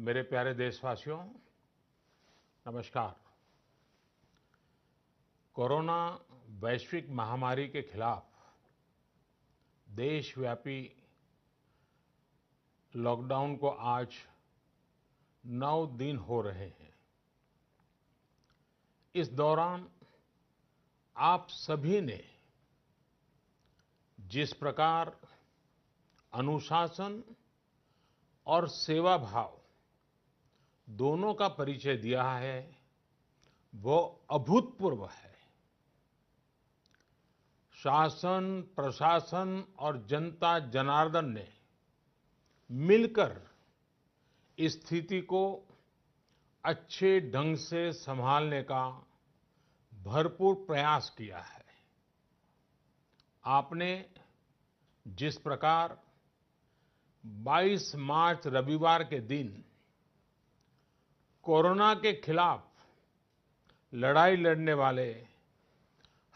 मेरे प्यारे देशवासियों, नमस्कार। कोरोना वैश्विक महामारी के खिलाफ देशव्यापी लॉकडाउन को आज 9 दिन हो रहे हैं। इस दौरान आप सभी ने जिस प्रकार अनुशासन और सेवा भाव दोनों का परिचय दिया है, वो अभूतपूर्व है। शासन, प्रशासन और जनता जनार्दन ने मिलकर इस स्थिति को अच्छे ढंग से संभालने का भरपूर प्रयास किया है। आपने जिस प्रकार 22 मार्च रविवार के दिन कोरोना के खिलाफ लड़ाई लड़ने वाले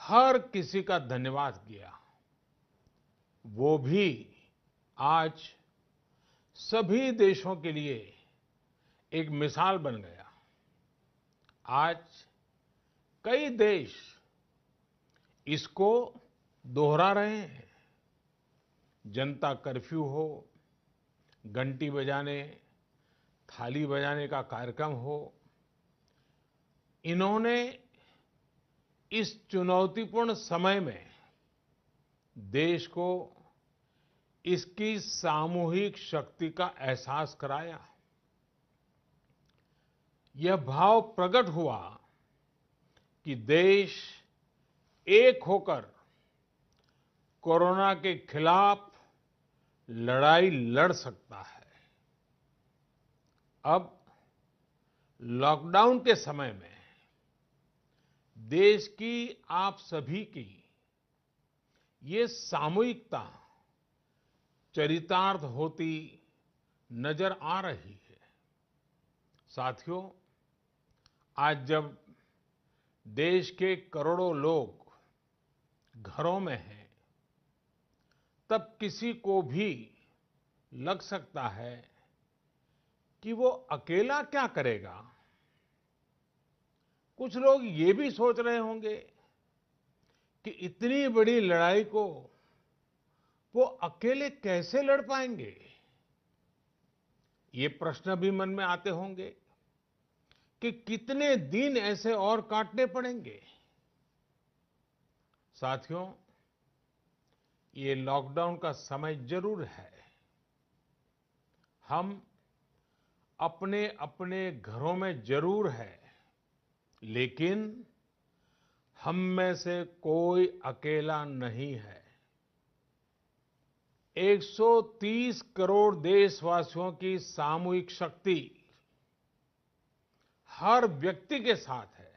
हर किसी का धन्यवाद किया, वो भी आज सभी देशों के लिए एक मिसाल बन गया। आज कई देश इसको दोहरा रहे हैं। जनता कर्फ्यू हो, घंटी बजाने, थाली बजाने का कार्यक्रम हो, इन्होंने इस चुनौतीपूर्ण समय में देश को इसकी सामूहिक शक्ति का एहसास कराया। यह भाव प्रकट हुआ कि देश एक होकर कोरोना के खिलाफ लड़ाई लड़ सकता है। अब लॉकडाउन के समय में देश की आप सभी की ये सामूहिकता चरितार्थ होती नजर आ रही है। साथियों, आज जब देश के करोड़ों लोग घरों में हैं, तब किसी को भी लग सकता है कि वो अकेला क्या करेगा। कुछ लोग ये भी सोच रहे होंगे कि इतनी बड़ी लड़ाई को वो अकेले कैसे लड़ पाएंगे। ये प्रश्न भी मन में आते होंगे कि कितने दिन ऐसे और काटने पड़ेंगे। साथियों, ये लॉकडाउन का समय जरूर है। हम अपने अपने घरों में जरूर हैं, लेकिन हम में से कोई अकेला नहीं है। 130 करोड़ देशवासियों की सामूहिक शक्ति हर व्यक्ति के साथ है,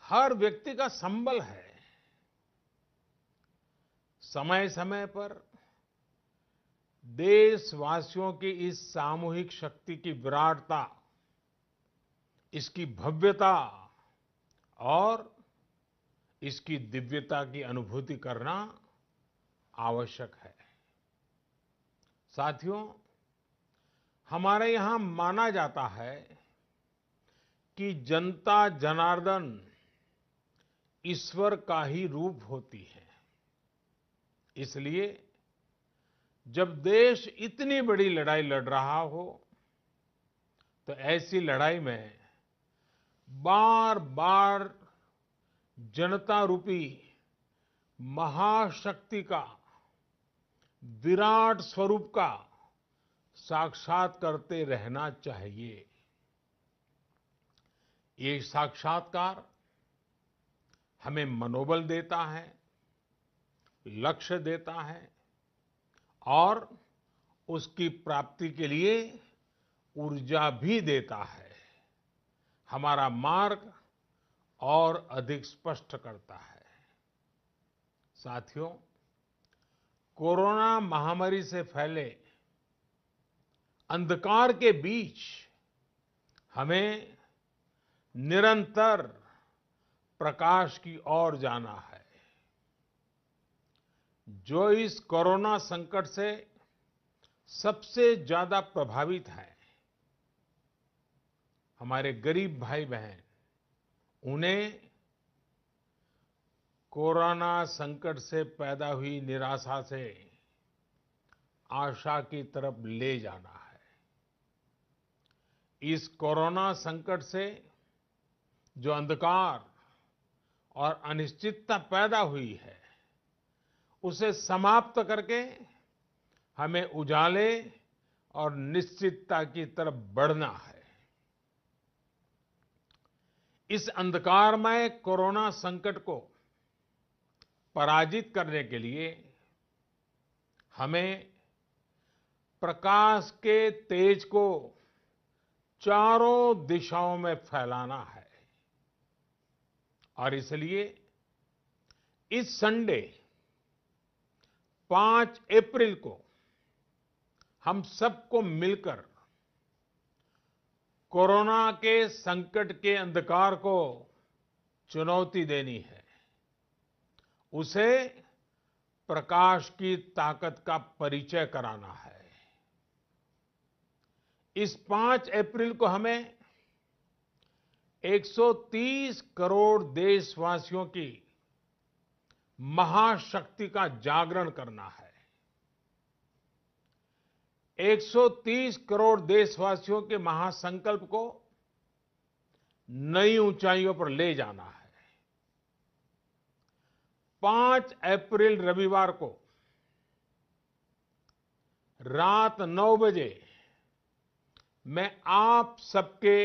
हर व्यक्ति का संबल है। समय समय पर देशवासियों की इस सामूहिक शक्ति की विराटता, इसकी भव्यता और इसकी दिव्यता की अनुभूति करना आवश्यक है। साथियों, हमारे यहां माना जाता है कि जनता जनार्दन ईश्वर का ही रूप होती है। इसलिए जब देश इतनी बड़ी लड़ाई लड़ रहा हो, तो ऐसी लड़ाई में बार बार जनता रूपी महाशक्ति का, विराट स्वरूप का साक्षात करते रहना चाहिए। ये साक्षात्कार हमें मनोबल देता है, लक्ष्य देता है और उसकी प्राप्ति के लिए ऊर्जा भी देता है। हमारा मार्ग और अधिक स्पष्ट करता है। साथियों, कोरोना महामारी से फैले अंधकार के बीच हमें निरंतर प्रकाश की ओर जाना है। जो इस कोरोना संकट से सबसे ज्यादा प्रभावित है, हमारे गरीब भाई बहन, उन्हें कोरोना संकट से पैदा हुई निराशा से आशा की तरफ ले जाना है। इस कोरोना संकट से जो अंधकार और अनिश्चितता पैदा हुई है, उसे समाप्त करके हमें उजाले और निश्चितता की तरफ बढ़ना है। इस अंधकारमय कोरोना संकट को पराजित करने के लिए हमें प्रकाश के तेज को चारों दिशाओं में फैलाना है। और इसलिए इस संडे 5 अप्रैल को हम सबको मिलकर कोरोना के संकट के अंधकार को चुनौती देनी है, उसे प्रकाश की ताकत का परिचय कराना है। इस 5 अप्रैल को हमें 130 करोड़ देशवासियों की महाशक्ति का जागरण करना है। 130 करोड़ देशवासियों के महासंकल्प को नई ऊंचाइयों पर ले जाना है। 5 अप्रैल रविवार को रात 9 बजे मैं आप सबके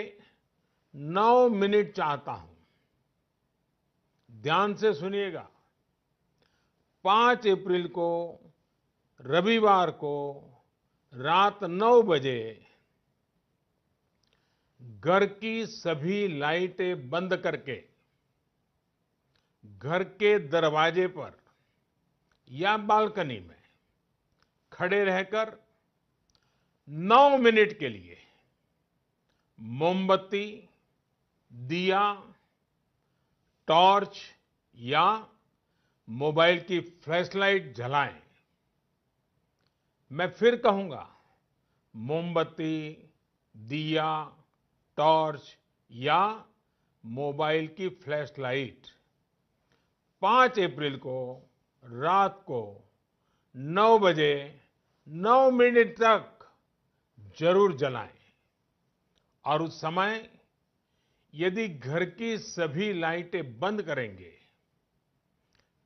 9 मिनट चाहता हूं। ध्यान से सुनिएगा। 5 अप्रैल को रविवार को रात 9 बजे घर की सभी लाइटें बंद करके घर के दरवाजे पर या बालकनी में खड़े रहकर 9 मिनट के लिए मोमबत्ती, दिया, टॉर्च या मोबाइल की फ्लैशलाइट जलाएं। मैं फिर कहूंगा, मोमबत्ती, दिया, टॉर्च या मोबाइल की फ्लैशलाइट 5 अप्रैल को रात को 9 बजे 9 मिनट तक जरूर जलाएं। और उस समय यदि घर की सभी लाइटें बंद करेंगे,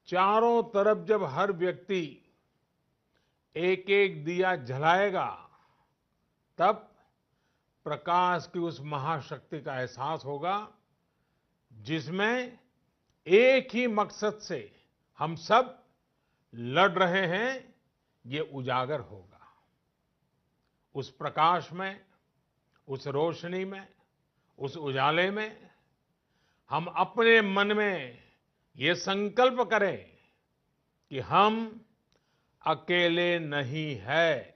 चारों तरफ जब हर व्यक्ति एक एक दिया जलाएगा, तब प्रकाश की उस महाशक्ति का एहसास होगा, जिसमें एक ही मकसद से हम सब लड़ रहे हैं, ये उजागर होगा। उस प्रकाश में, उस रोशनी में, उस उजाले में हम अपने मन में ये संकल्प करें कि हम अकेले नहीं हैं।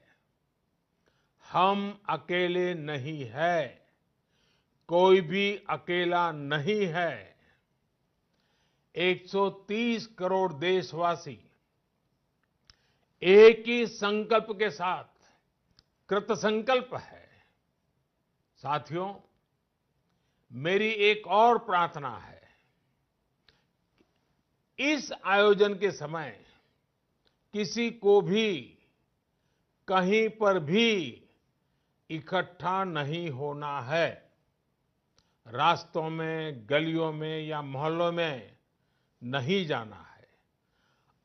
हम अकेले नहीं हैं। कोई भी अकेला नहीं है। 130 करोड़ देशवासी एक ही संकल्प के साथ कृत संकल्प है। साथियों, मेरी एक और प्रार्थना है। इस आयोजन के समय किसी को भी कहीं पर भी इकट्ठा नहीं होना है। रास्तों में, गलियों में या मोहल्लों में नहीं जाना है।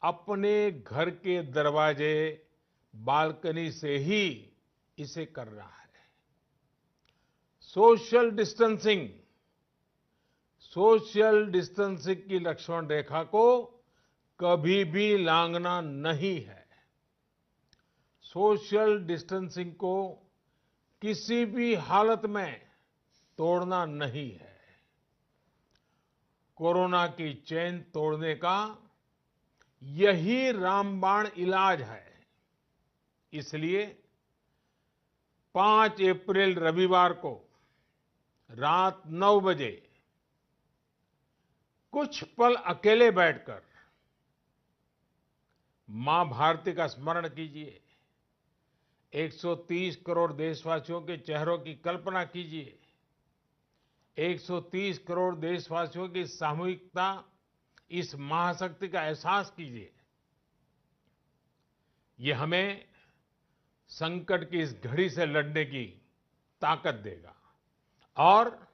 अपने घर के दरवाजे, बालकनी से ही इसे करना है। सोशल डिस्टेंसिंग की लक्ष्मण रेखा को कभी भी लांघना नहीं है। सोशल डिस्टेंसिंग को किसी भी हालत में तोड़ना नहीं है। कोरोना की चेन तोड़ने का यही रामबाण इलाज है। इसलिए 5 अप्रैल रविवार को रात 9 बजे कुछ पल अकेले बैठकर मां भारती का स्मरण कीजिए। 130 करोड़ देशवासियों के चेहरों की कल्पना कीजिए 130 करोड़ देशवासियों की सामूहिकता, इस महाशक्ति का एहसास कीजिए। ये हमें संकट की इस घड़ी से लड़ने की ताकत देगा और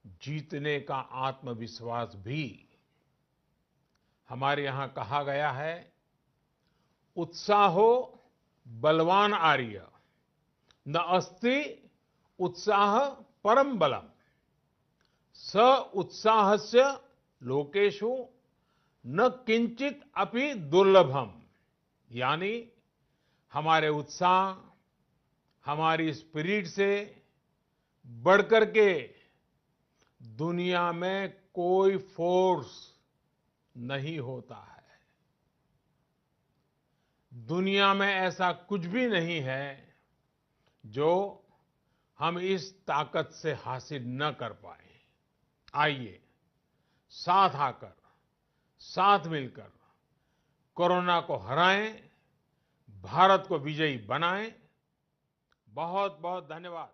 जीतने का आत्मविश्वास भी। हमारे यहां कहा गया है, उत्साहो बलवान आर्य, न अस्ति उत्साह परम बलम, स उत्साहस्य लोकेषु न किंचित अपि दुर्लभम। यानी हमारे उत्साह, हमारी स्पिरिट से बढ़कर के दुनिया में कोई फोर्स नहीं होता है। दुनिया में ऐसा कुछ भी नहीं है जो हम इस ताकत से हासिल न कर पाए। आइए साथ आकर, साथ मिलकर कोरोना को हराएं, भारत को विजयी बनाएं। बहुत बहुत धन्यवाद।